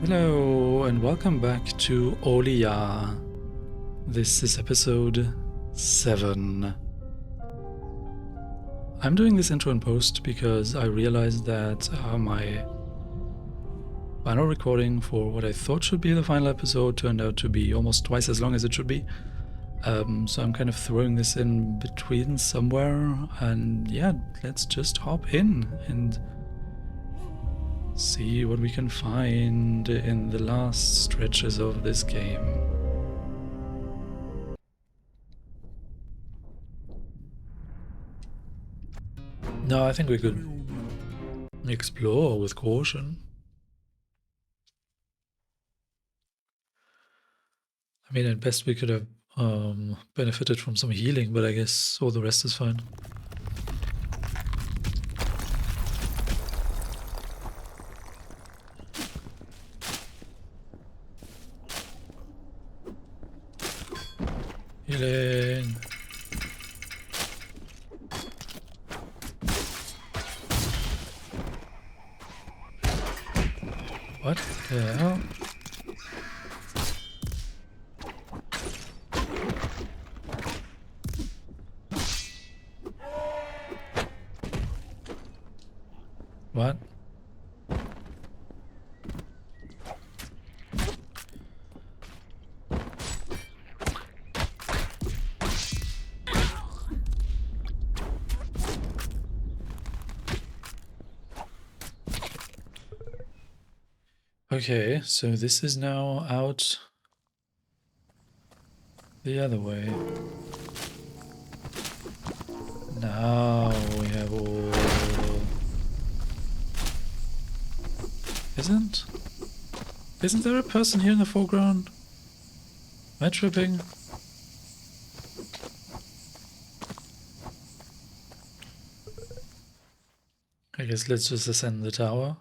Hello and welcome back to Olija. This is episode 7. I'm doing this intro and post because I realized that my final recording for what I thought should be the final episode turned out to be almost twice as long as it should be. So I'm kind of throwing this in between somewhere, and yeah, let's just hop in and see what we can find in the last stretches of this game. No, I think we could explore with caution. I mean, at best we could have benefited from some healing, but I guess all the rest is fine. Healing. What the hell? What? Okay, so this is now out the other way. Now we have all... Isn't there a person here in the foreground? Am I tripping? I guess let's just ascend the tower.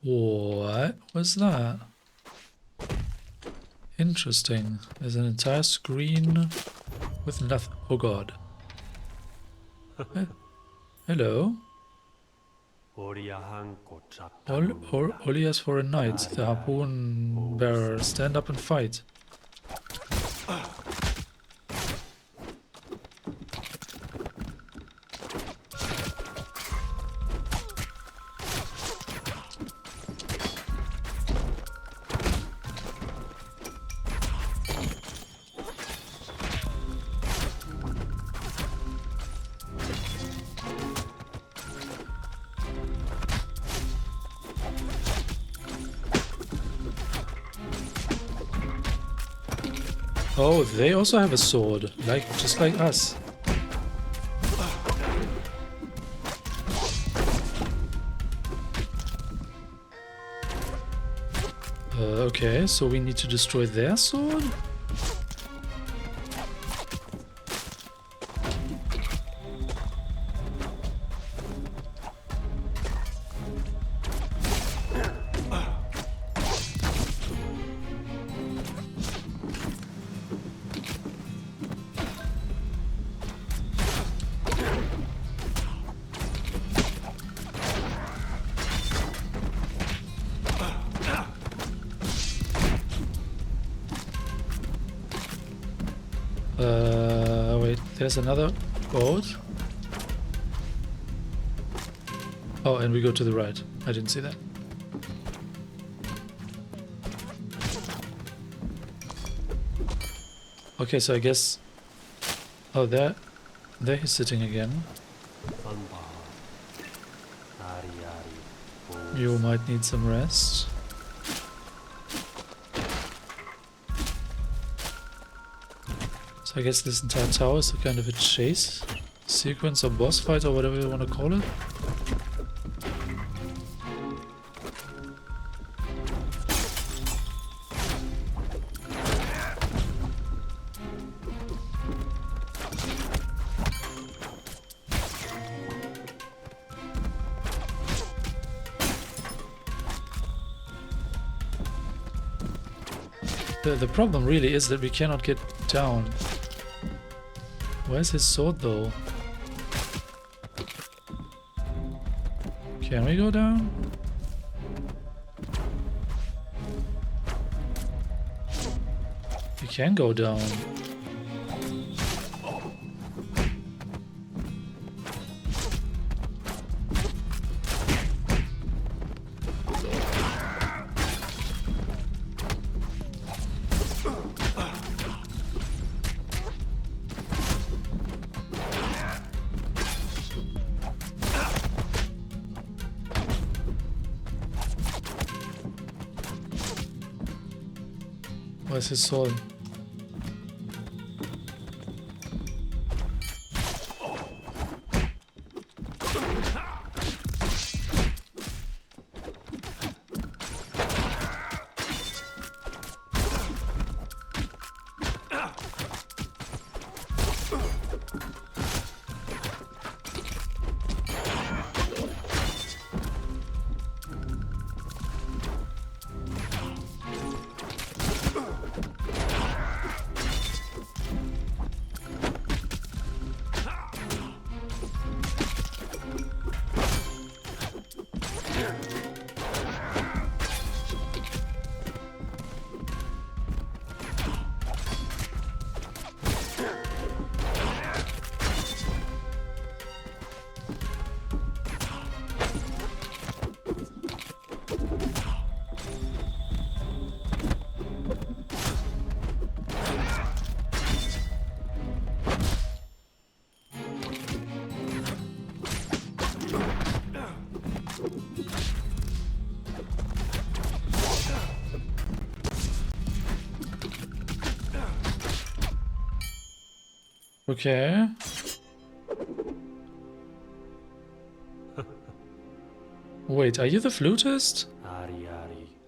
What was that? Interesting. There's an entire screen with nothing. Oh god. Hello. Olija's for a knight. The harpoon bearer. Stand up and fight. Oh, they also have a sword, just like us. Okay, so we need to destroy their sword? Wait, there's another boat. Oh, and we go to the right. I didn't see that. Okay, so I guess... Oh, there he's sitting again. You might need some rest. So I guess this entire tower is a kind of a chase sequence or boss fight or whatever you want to call it. The problem really is that we cannot get down. Where's his sword though? Can we go down? We can go down. Where's his sword? Okay. Wait, are you the flutist?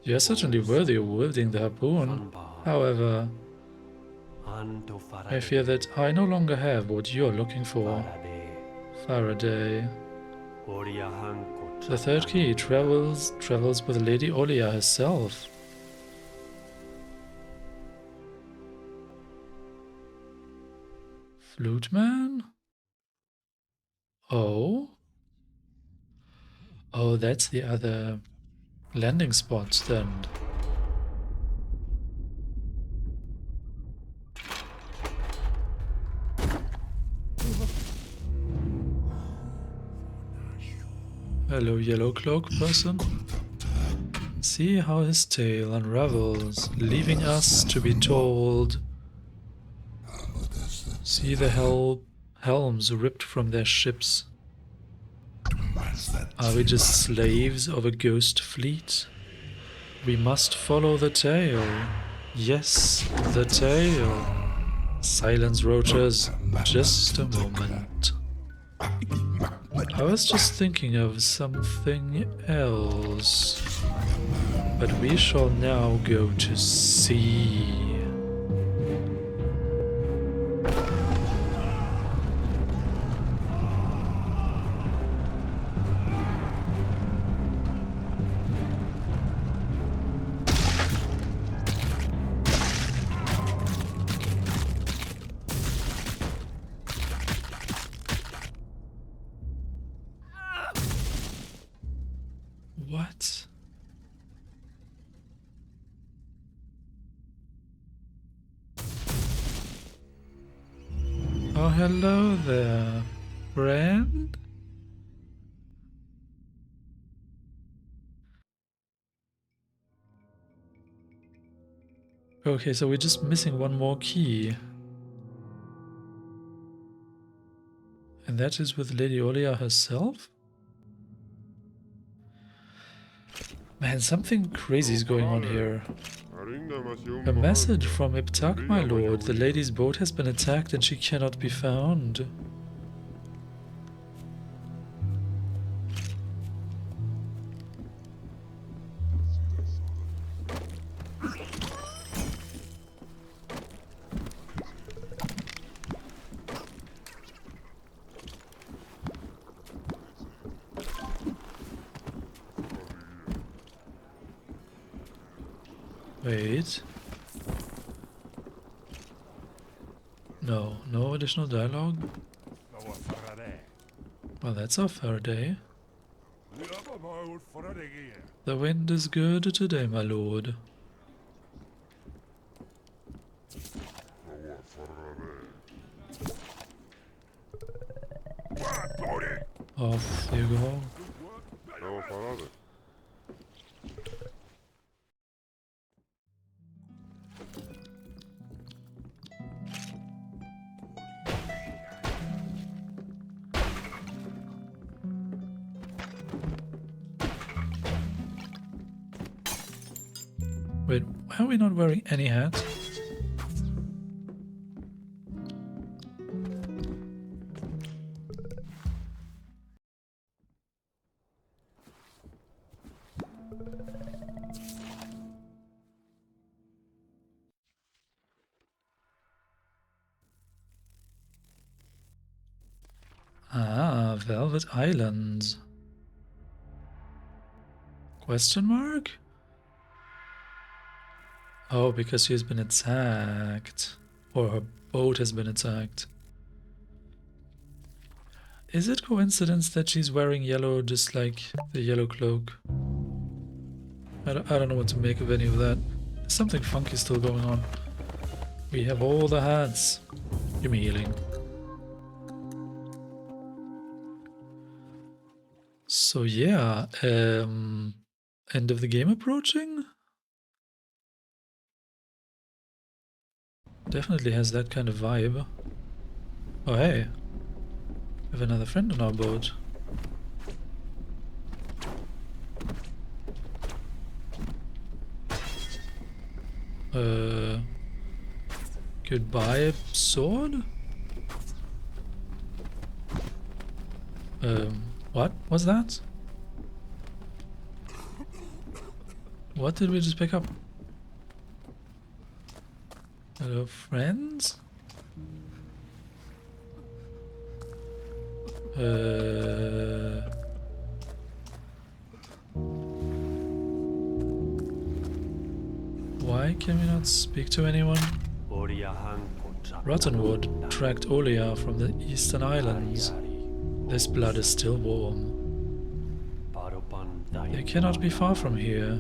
You are certainly worthy of wielding the harpoon. However, I fear that I no longer have what you are looking for. Faraday. The third key travels with Lady Olija herself. Flute man? Oh? Oh, that's the other landing spot then. Hello, yellow cloak person. See how his tale unravels, leaving us to be told. See the helms ripped from their ships. Are we just slaves of a ghost fleet? We must follow the tale. Yes, the tale. Silence, roaches. Just a moment. I was just thinking of something else. But we shall now go to sea. What? Oh, hello there, friend. Okay, so we're just missing one more key. And that is with Lady Olija herself? Man, something crazy is going on here. A message from Iptak, my lord. The lady's boat has been attacked and she cannot be found. Wait. No, no additional dialogue. Well, that's our Faraday. The wind is good today, my lord. Off you go. Wait, why are we not wearing any hats? Ah, Velvet Islands. Question mark? Oh, because she's been attacked. Or her boat has been attacked. Is it coincidence that she's wearing yellow just like the yellow cloak? I don't know what to make of any of that. There's something funky still going on. We have all the hats. Give me healing. So yeah, end of the game approaching? Definitely has that kind of vibe. Oh hey, we have another friend on our boat. Goodbye, sword? What was that? What did we just pick up? Hello, friends? Why can we not speak to anyone? Rottenwood tracked Olija from the eastern islands. This blood is still warm. They cannot be far from here.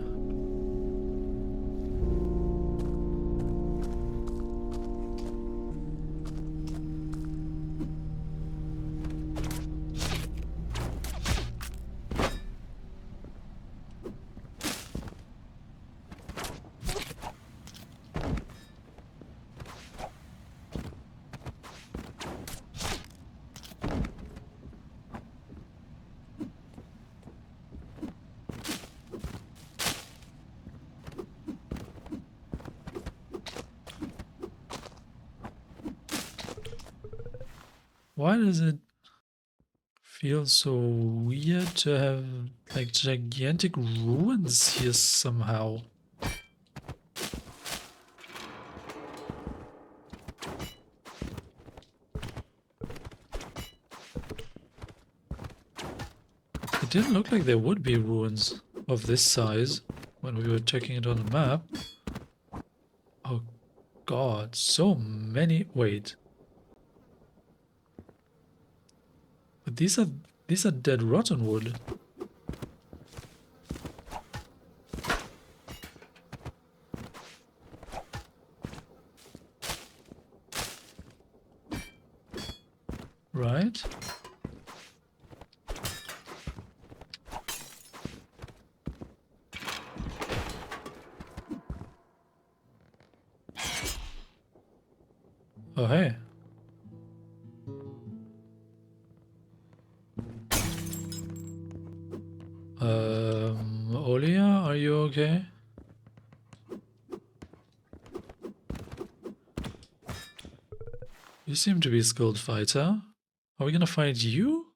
Why does it feel so weird to have like gigantic ruins here somehow? It didn't look like there would be ruins of this size when we were checking it on the map. Oh god, so many. Wait. But these are dead rotten wood. Right? Oh hey. Olija, are you okay? You seem to be a skilled fighter. Are we gonna fight you?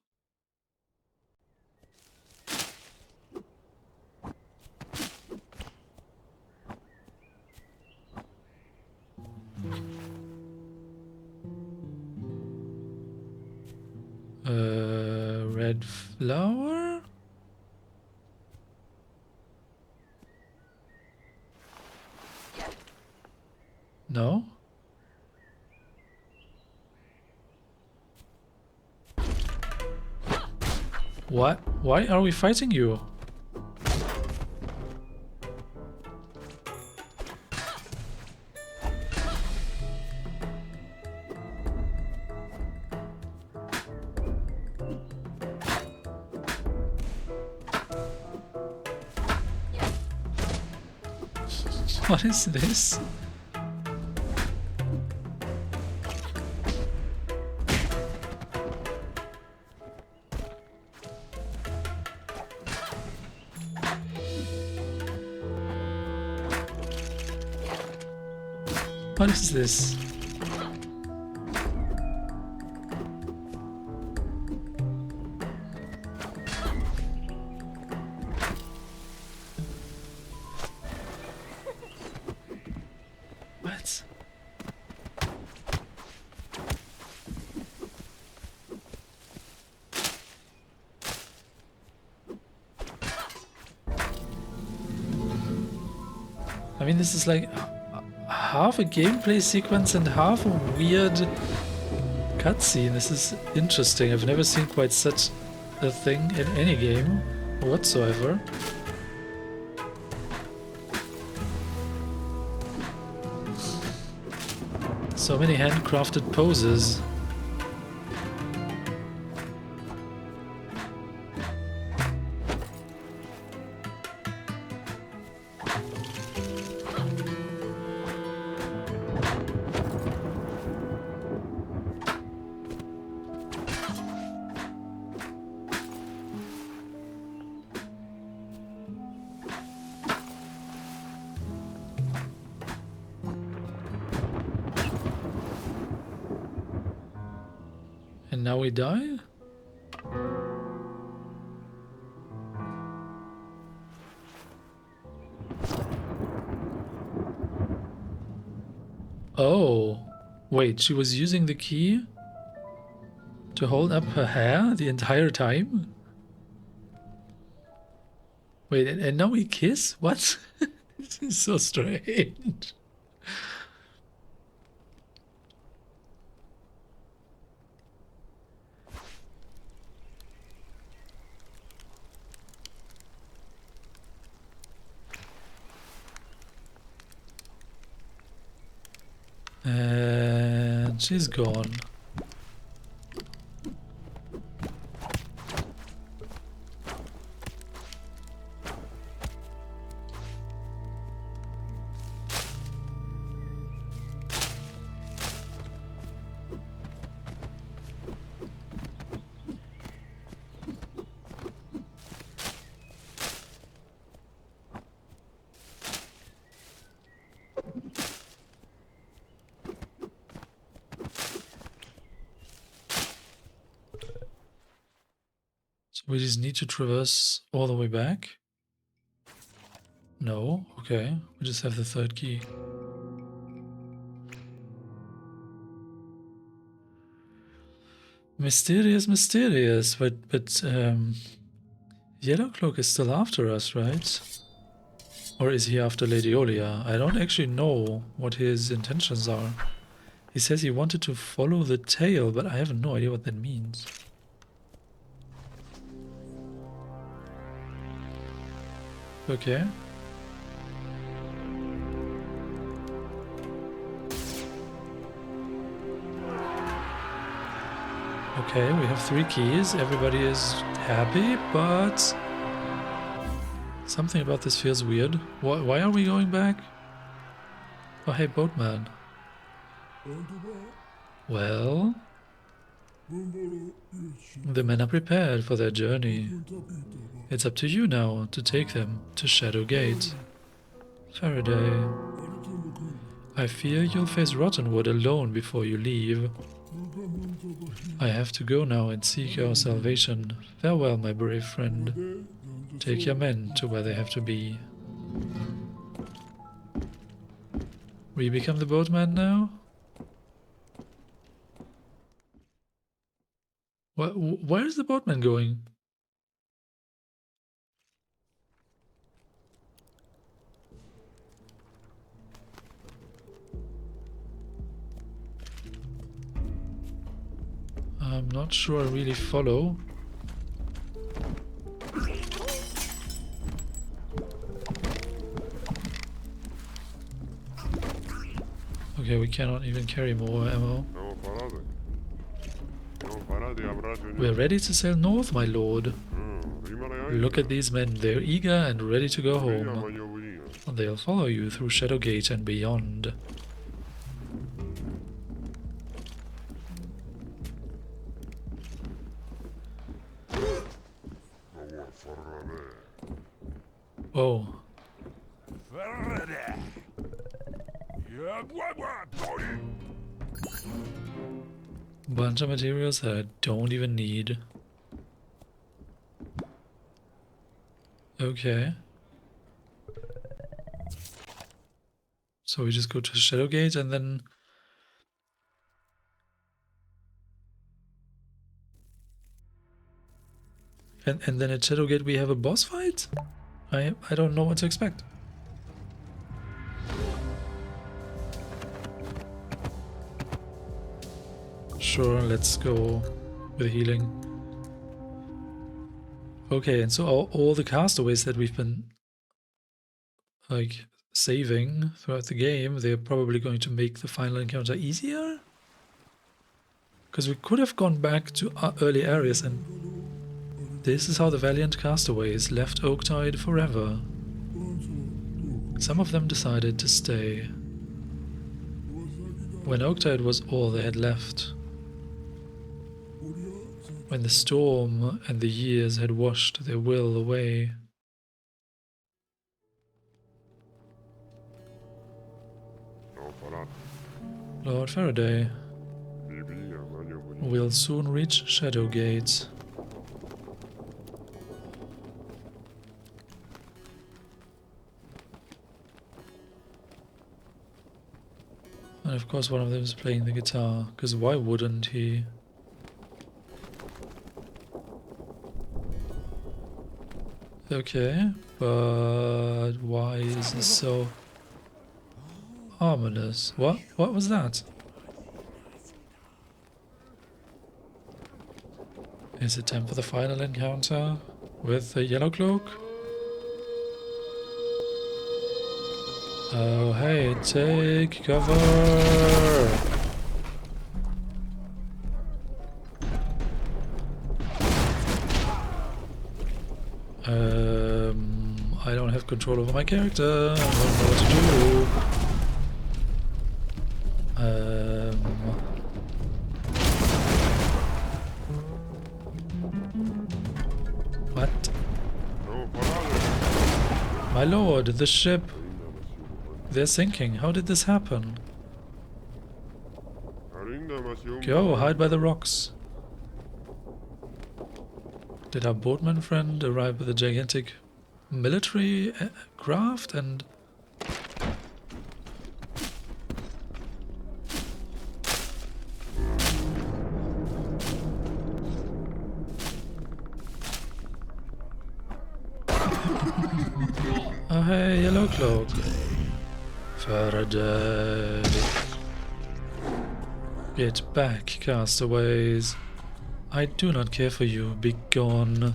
Red flower? No? What? Why are we fighting you? What is this? What is this? What? I mean, this is like half a gameplay sequence and half a weird cutscene. This is interesting. I've never seen quite such a thing in any game whatsoever. So many handcrafted poses. And now we die? Oh, wait, she was using the key to hold up her hair the entire time? Wait, and now we kiss? What? This is so strange. And she's gone. So we just need to traverse all the way back? No? Okay. We just have the third key. Mysterious, mysterious, but Yellowcloak is still after us, right? Or is he after Lady Olija? I don't actually know what his intentions are. He says he wanted to follow the tail, but I have no idea what that means. Okay. Okay, we have 3 keys. Everybody is happy, but something about this feels weird. Why are we going back? Oh, hey, boatman. Well, the men are prepared for their journey. It's up to you now to take them to Shadow Gate. Faraday. I fear you'll face Rottenwood alone before you leave. I have to go now and seek our salvation. Farewell, my brave friend. Take your men to where they have to be. We become the boatman now? Where is the boatman going? I'm not sure I really follow. Okay, we cannot even carry more ammo. We're ready to sail north, my lord. Look at these men, they're eager and ready to go home. They'll follow you through Shadowgate and beyond. Oh. Bunch of materials that I don't even need. Okay. So we just go to Shadowgate and then... And then at Shadowgate we have a boss fight? I don't know what to expect. Sure, let's go with healing. Okay, and so all the castaways that we've been like saving throughout the game, they're probably going to make the final encounter easier? Because we could have gone back to early areas, and this is how the valiant castaways left Oaktide forever. Some of them decided to stay. When Oaktide was all they had left. When the storm and the years had washed their will away. Lord Faraday. We'll soon reach Shadowgate. And of course one of them is playing the guitar, because why wouldn't he? Okay, but why is this so ominous? What was that? Is it time for the final encounter with the yellow cloak? Oh hey, take cover! I don't have control over my character. I don't know what to do. What? My lord, the ship. They're sinking. How did this happen? Go, hide by the rocks. Did our boatman friend arrive with a gigantic military craft and... Oh hey, yellow cloak. Faraday. Get back, castaways. I do not care for you, be gone.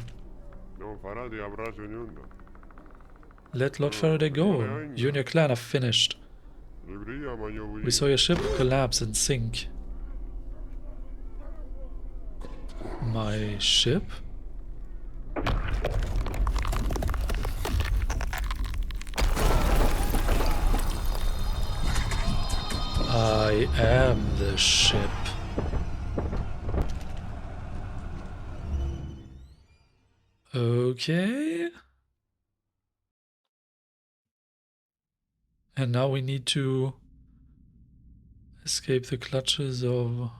Let Lord Faraday go. You and your clan are finished. We saw your ship collapse and sink. My ship? I am the ship. Okay. And now we need to escape the clutches of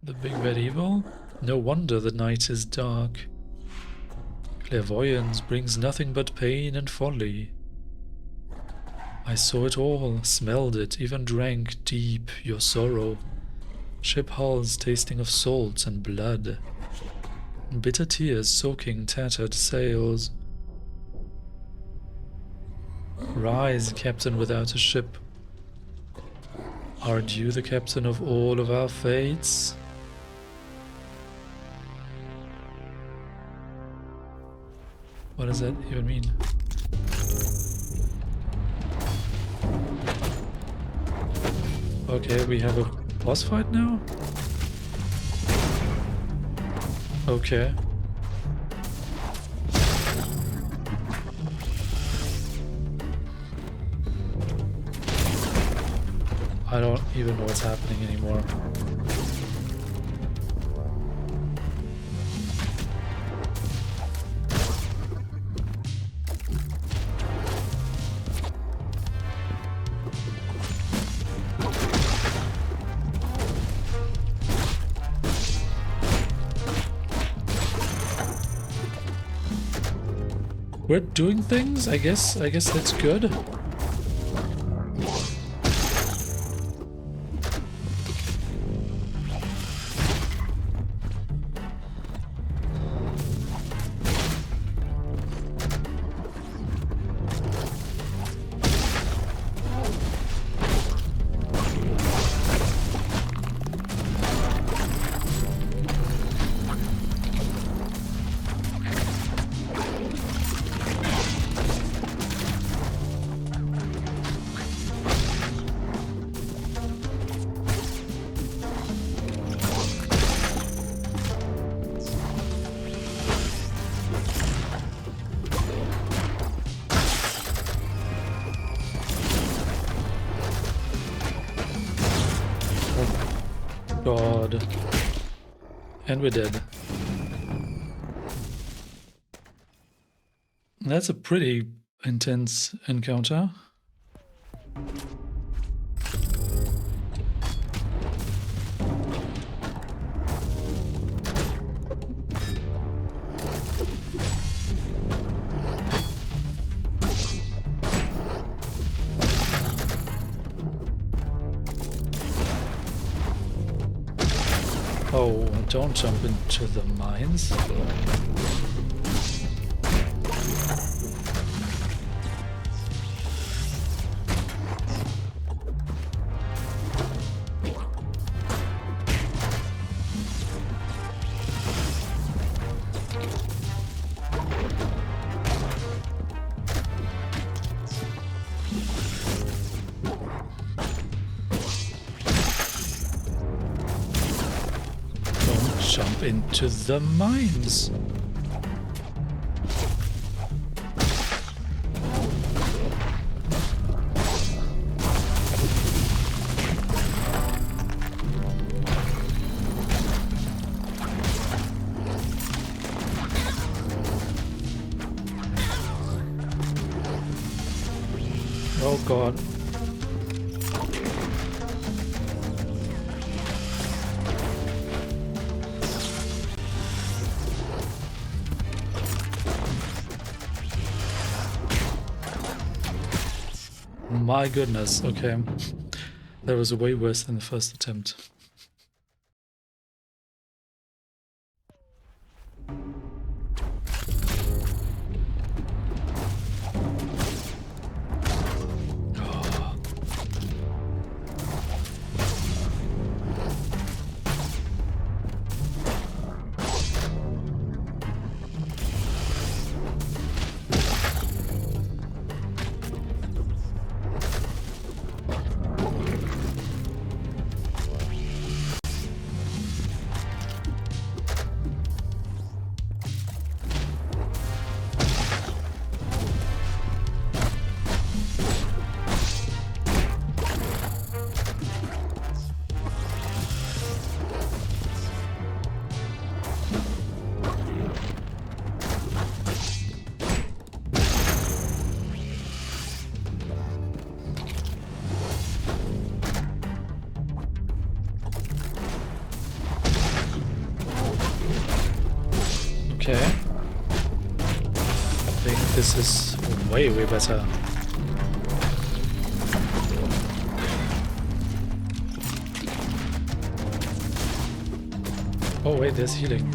the big bad evil. No wonder the night is dark. Clairvoyance brings nothing but pain and folly. I saw it all, smelled it, even drank deep your sorrow. Ship hulls tasting of salt and blood. Bitter tears soaking tattered sails. Rise, captain without a ship. Aren't you the captain of all of our fates? What does that even mean? Okay, we have a boss fight now? Okay. I don't even know what's happening anymore. We're doing things? I guess that's good. God. And we're dead. That's a pretty intense encounter. Oh, don't jump into the mines. Jump into the mines. Oh God. My goodness, okay. That was way worse than the first attempt. Okay. I think this is way better. Oh wait, there's healing.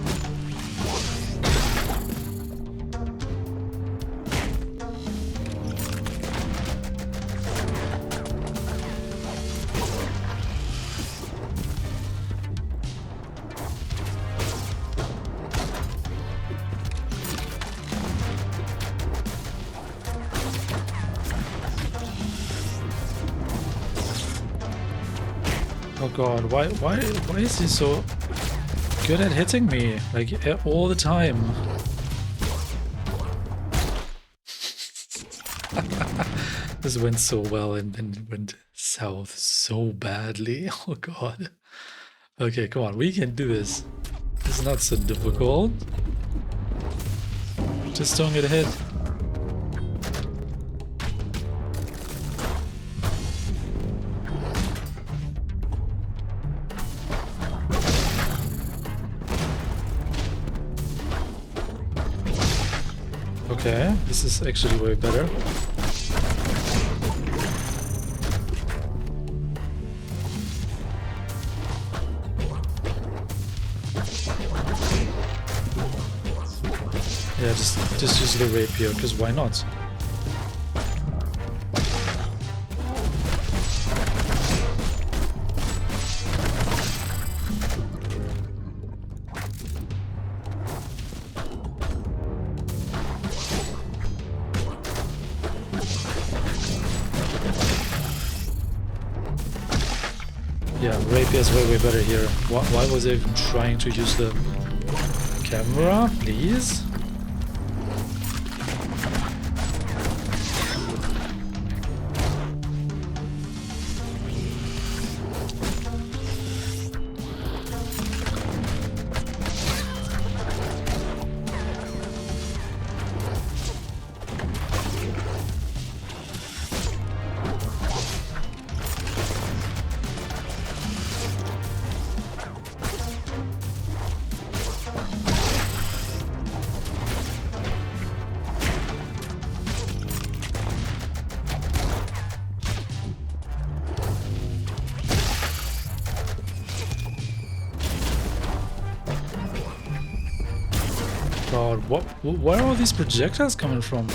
Oh god, why is he so good at hitting me? Like, all the time. This went so well and then it went south so badly. Oh god. Okay, come on, we can do this. It's not so difficult. Just don't get hit. Okay, this is actually way better. Yeah, just use the rapier, because why not? Yeah, rapier is way better here. Why was I even trying to use the camera, please? God, where are all these projectiles coming from?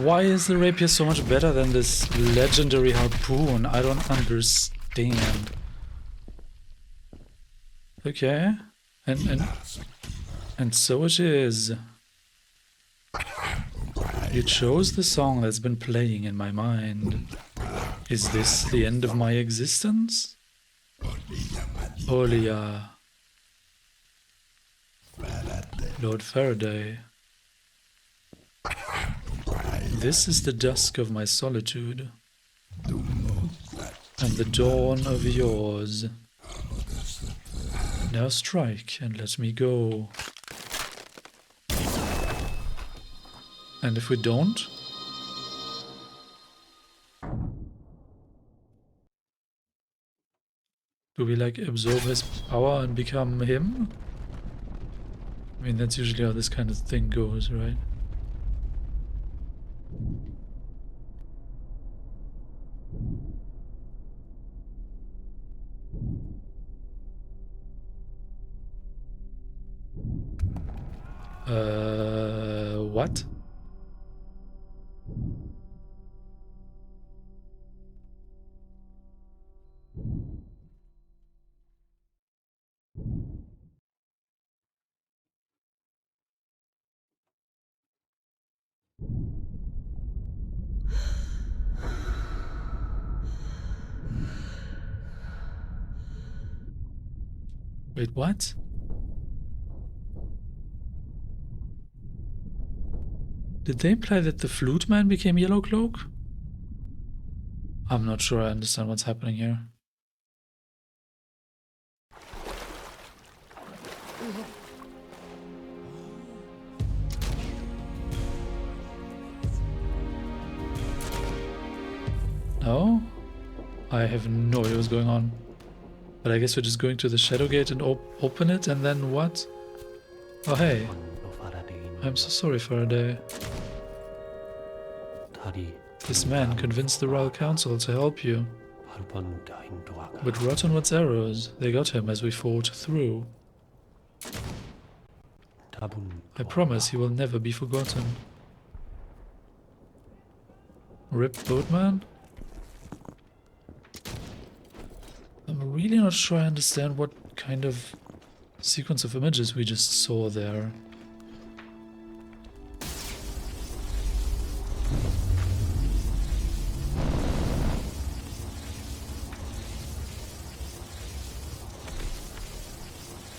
Why is the rapier so much better than this legendary harpoon? I don't understand. Okay, and so it is. You chose the song that's been playing in my mind. Is this the end of my existence? Olija. Lord Faraday. This is the dusk of my solitude, and the dawn of yours. Now strike and let me go. And if we don't? Do we like absorb his power and become him? I mean, that's usually how this kind of thing goes, right? What? Wait, what? Did they imply that the flute man became Yellow Cloak? I'm not sure I understand what's happening here. No? I have no idea what's going on. But I guess we're just going to the Shadow Gate and open it, and then what? Oh hey, I'm so sorry, Faraday. This man convinced the Royal Council to help you. But Rottenwood's arrows, they got him as we fought through. I promise he will never be forgotten. Rip Boatman? I'm really not sure I understand what kind of sequence of images we just saw there.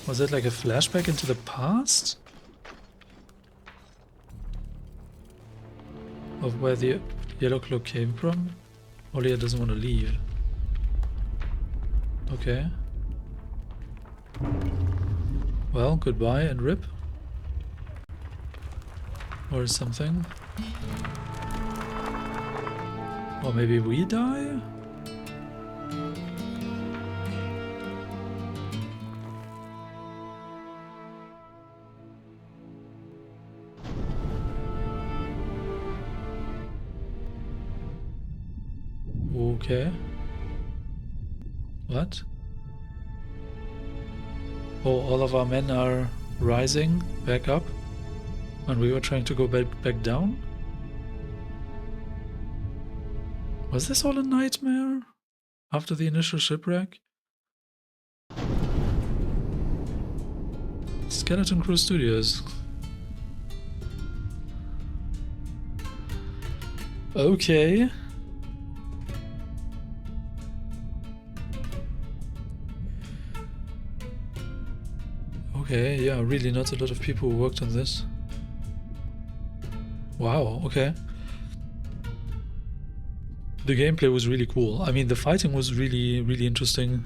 Was that like a flashback into the past? Of where the yellow cloak came from? Olija doesn't want to leave. Okay. Well, goodbye and rip. Or something. Or maybe we die? Okay. What? Oh, all of our men are rising back up, and we were trying to go back down? Was this all a nightmare? After the initial shipwreck? Skeleton Crew Studios. Okay. Okay, yeah, really not a lot of people who worked on this. Wow, okay. The gameplay was really cool. I mean, the fighting was really interesting,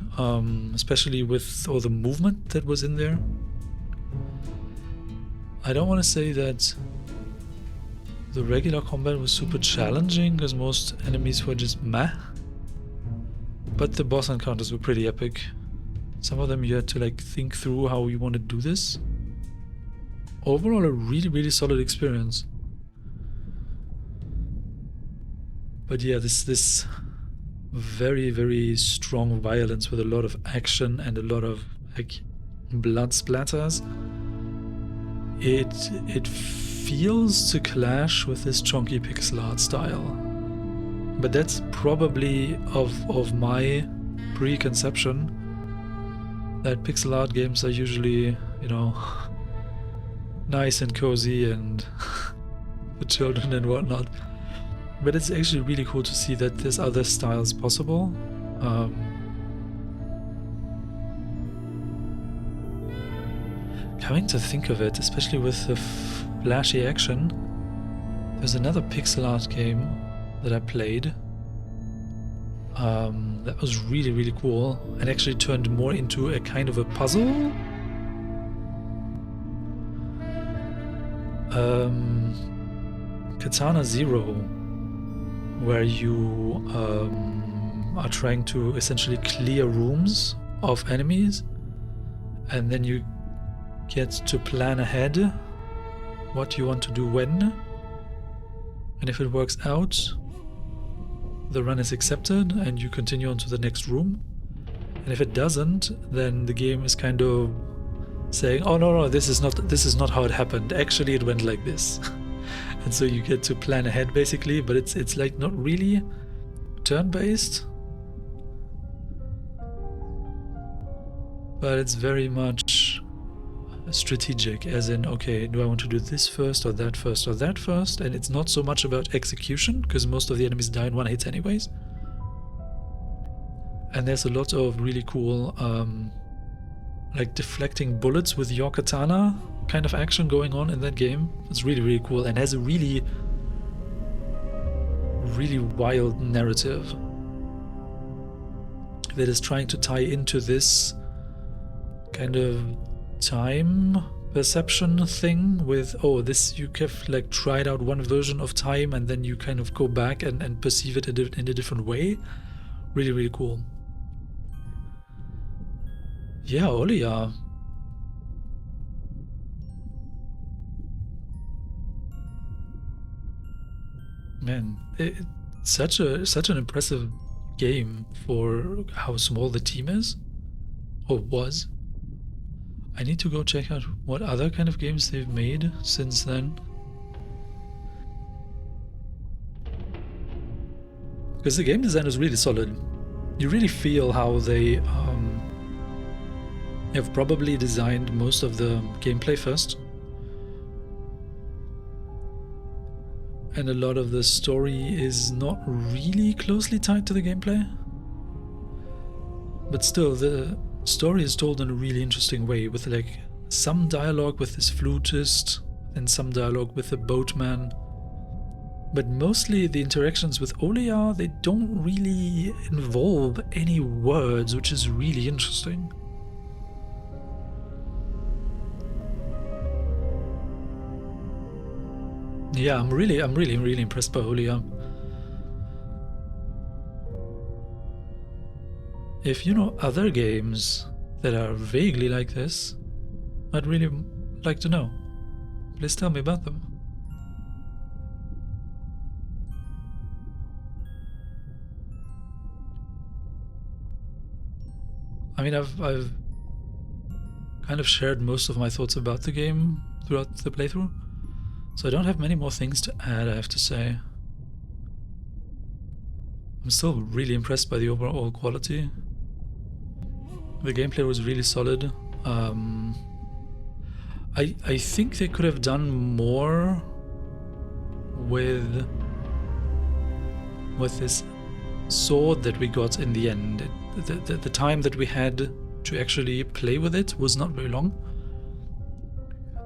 especially with all the movement that was in there. I don't want to say that the regular combat was super challenging, because most enemies were just meh. But the boss encounters were pretty epic. Some of them you had to like think through how you want to do this. Overall, a really solid experience. But yeah, this very strong violence with a lot of action and a lot of like blood splatters. It feels to clash with this chunky pixel art style. But that's probably of my preconception that pixel art games are usually, you know, nice and cozy and for children and whatnot. But it's actually really cool to see that there's other styles possible. Coming to think of it, especially with the flashy action, there's another pixel art game that I played that was really cool and actually turned more into a kind of a puzzle. Katana Zero, where you are trying to essentially clear rooms of enemies, and then you get to plan ahead what you want to do when, and if it works out, the run is accepted and you continue on to the next room. And if it doesn't, then the game is kind of saying, oh no, this is not how it happened, actually it went like this. And so you get to plan ahead basically, but it's like not really turn-based, but it's very much strategic, as in, okay, do I want to do this first or that first or that first? And it's not so much about execution, because most of the enemies die in one hit anyways. And there's a lot of really cool like deflecting bullets with your katana kind of action going on in that game. It's really cool and has a really wild narrative that is trying to tie into this kind of time perception thing with, oh, this, you have like tried out one version of time and then you kind of go back and perceive it in a different way. Really cool. Yeah, Olija. Man, it's such an impressive game for how small the team is, or was. I need to go check out what other kind of games they've made since then. Because the game design is really solid. You really feel how they have probably designed most of the gameplay first. And a lot of the story is not really closely tied to the gameplay. But still, the story is told in a really interesting way, with like some dialogue with this flutist and some dialogue with the boatman. But mostly the interactions with Olija, they don't really involve any words, which is really interesting. Yeah, I'm really impressed by Olija. If you know other games that are vaguely like this, I'd really like to know. Please tell me about them. I mean, I've kind of shared most of my thoughts about the game throughout the playthrough, so I don't have many more things to add, I have to say. I'm still really impressed by the overall quality. The gameplay was really solid. I think they could have done more with this sword that we got in the end. The time that we had to actually play with it was not very long.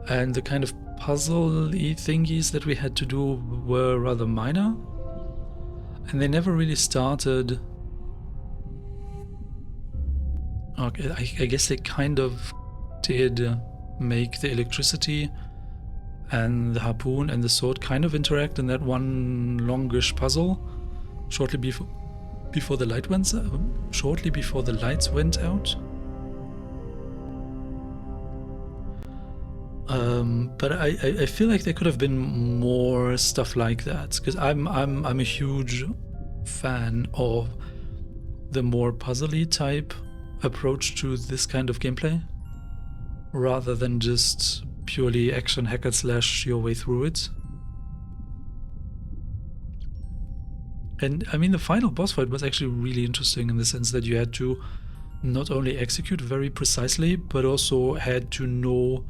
And the kind of puzzle-y thingies that we had to do were rather minor. And they never really started. Okay, I guess they kind of did make the electricity and the harpoon and the sword kind of interact in that one longish puzzle shortly before the lights went out. But I feel like there could have been more stuff like that, because I'm a huge fan of the more puzzly type approach to this kind of gameplay, rather than just purely action hack and slash your way through it. And I mean, the final boss fight was actually really interesting in the sense that you had to not only execute very precisely, but also had to know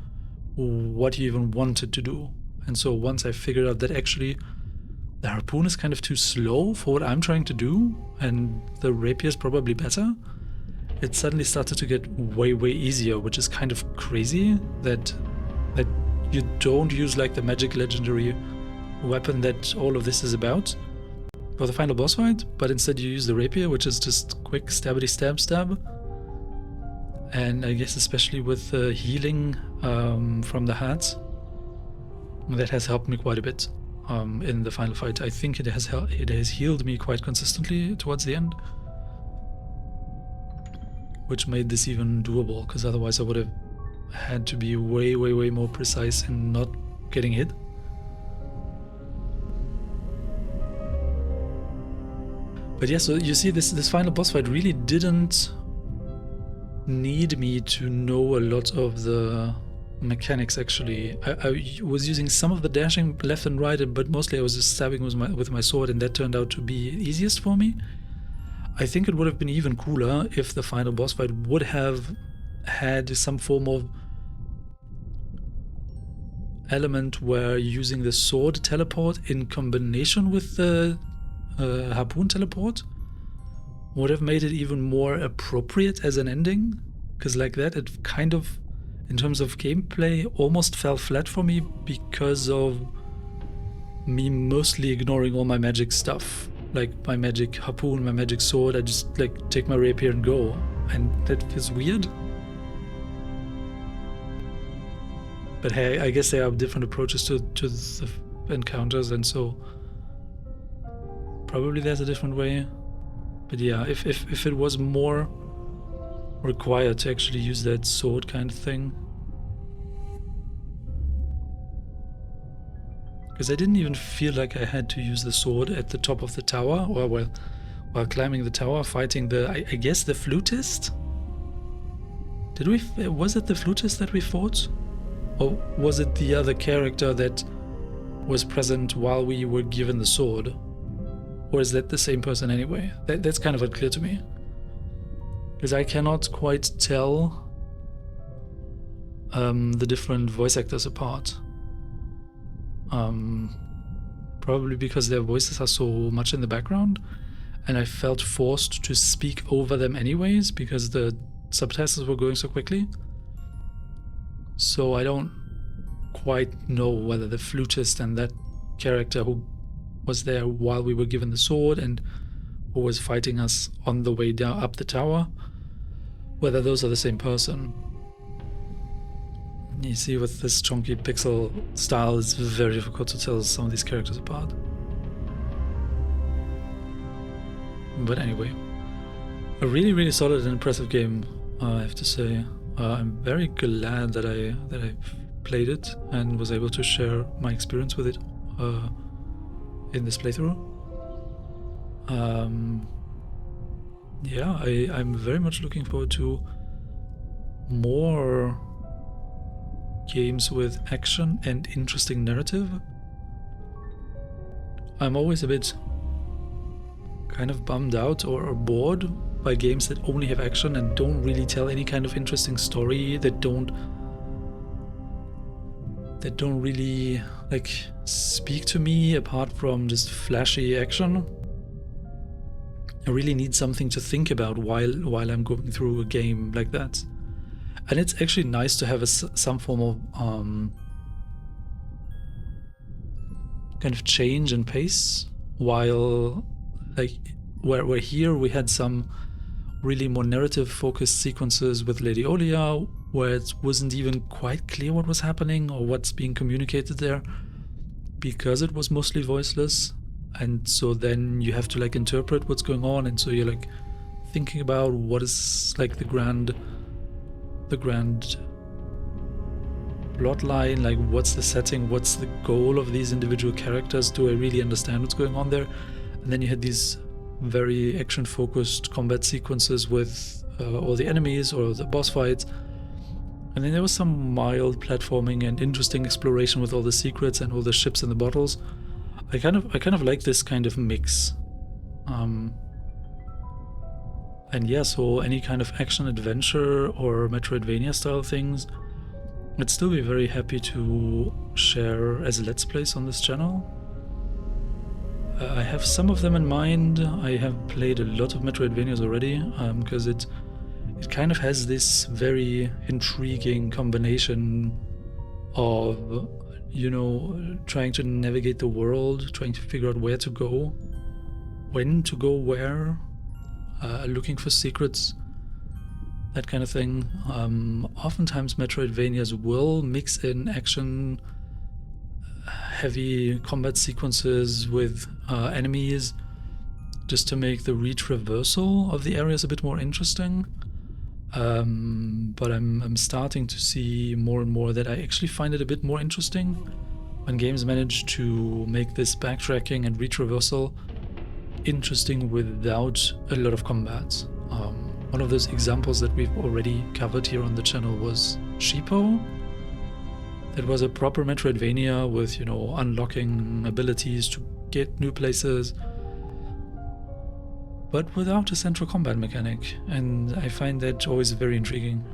what you even wanted to do. And so once I figured out that actually the harpoon is kind of too slow for what I'm trying to do, and the rapier is probably better, it suddenly started to get way easier, which is kind of crazy that you don't use like the magic legendary weapon that all of this is about for the final boss fight, but instead you use the rapier, which is just quick stabbity stab. And I guess especially with the healing from the hat, that has helped me quite a bit in the final fight. I think it has healed me quite consistently towards the end, which made this even doable, because otherwise I would have had to be way more precise in not getting hit. But yeah, so you see, this final boss fight really didn't need me to know a lot of the mechanics, actually. I was using some of the dashing left and right, but mostly I was just stabbing with my sword, and that turned out to be easiest for me. I think it would have been even cooler if the final boss fight would have had some form of element where using the sword teleport in combination with the harpoon teleport would have made it even more appropriate as an ending, because like that it kind of, in terms of gameplay, almost fell flat for me because of me mostly ignoring all my magic stuff, like my magic harpoon, my magic sword. I just like take my rapier and go, and that feels weird. But hey, I guess there are different approaches to the encounters, and so probably there's a different way. But yeah, if it was more required to actually use that sword kind of thing. Because I didn't even feel like I had to use the sword at the top of the tower, or while climbing the tower, fighting I guess the flutist? Was it the flutist that we fought? Or was it the other character that was present while we were given the sword? Or is that the same person anyway? That's kind of unclear to me. Because I cannot quite tell the different voice actors apart. Probably because their voices are so much in the background, and I felt forced to speak over them anyways because the subtitles were going so quickly. So I don't quite know whether the flutist and that character who was there while we were given the sword and who was fighting us on the way down up the tower, whether those are the same person. You see, with this chunky pixel style, it's very difficult to tell some of these characters apart. But anyway, a really, really solid and impressive game, I have to say. I'm very glad that I played it and was able to share my experience with it in this playthrough. Yeah, I'm very much looking forward to more games with action and interesting narrative. I'm always a bit kind of bummed out or bored by games that only have action and don't really tell any kind of interesting story, that don't really like speak to me apart from just flashy action. I really need something to think about while I'm going through a game like that. And it's actually nice to have some form of kind of change and pace, while like where here we had some really more narrative focused sequences with Lady Olija where it wasn't even quite clear what was happening or what's being communicated there because it was mostly voiceless, and so then you have to like interpret what's going on, and so you're like thinking about what is like the grand plot line, like what's the setting, what's the goal of these individual characters, do I really understand what's going on there? And then you had these very action focused combat sequences with all the enemies or the boss fights, and then there was some mild platforming and interesting exploration with all the secrets and all the ships and the bottles. I kind of like this kind of mix. And yeah, so any kind of action adventure or Metroidvania style things, I'd still be very happy to share as Let's Plays on this channel. I have some of them in mind. I have played a lot of Metroidvanias already, because it kind of has this very intriguing combination of, you know, trying to navigate the world, trying to figure out where to go, when to go where, looking for secrets, that kind of thing. Oftentimes Metroidvanias will mix in action, heavy combat sequences with enemies, just to make the retraversal of the areas a bit more interesting. But I'm starting to see more and more that I actually find it a bit more interesting when games manage to make this backtracking and retraversal interesting without a lot of combat. One of those examples that we've already covered here on the channel was Sheepo. That was a proper Metroidvania with, you know, unlocking abilities to get new places, but without a central combat mechanic, and I find that always very intriguing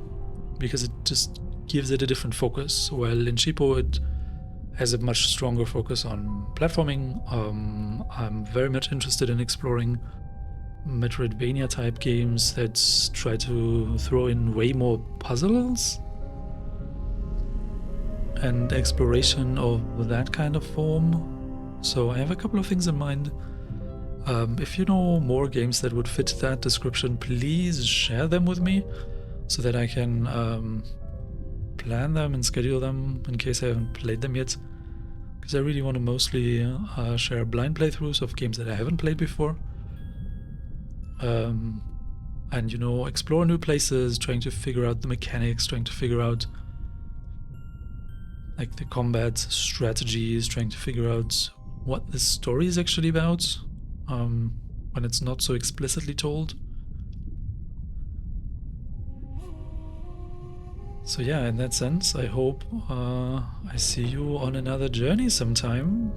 because it just gives it a different focus. While in Sheepo it has a much stronger focus on platforming. I'm very much interested in exploring Metroidvania type games that try to throw in way more puzzles and exploration of that kind of form. So I have a couple of things in mind. If you know more games that would fit that description, please share them with me so that I can plan them and schedule them in case I haven't played them yet. Because I really want to mostly share blind playthroughs of games that I haven't played before. and, you know, explore new places, trying to figure out the mechanics, trying to figure out like the combat strategies, trying to figure out what this story is actually about, when it's not so explicitly told. So yeah, in that sense, I hope I see you on another journey sometime.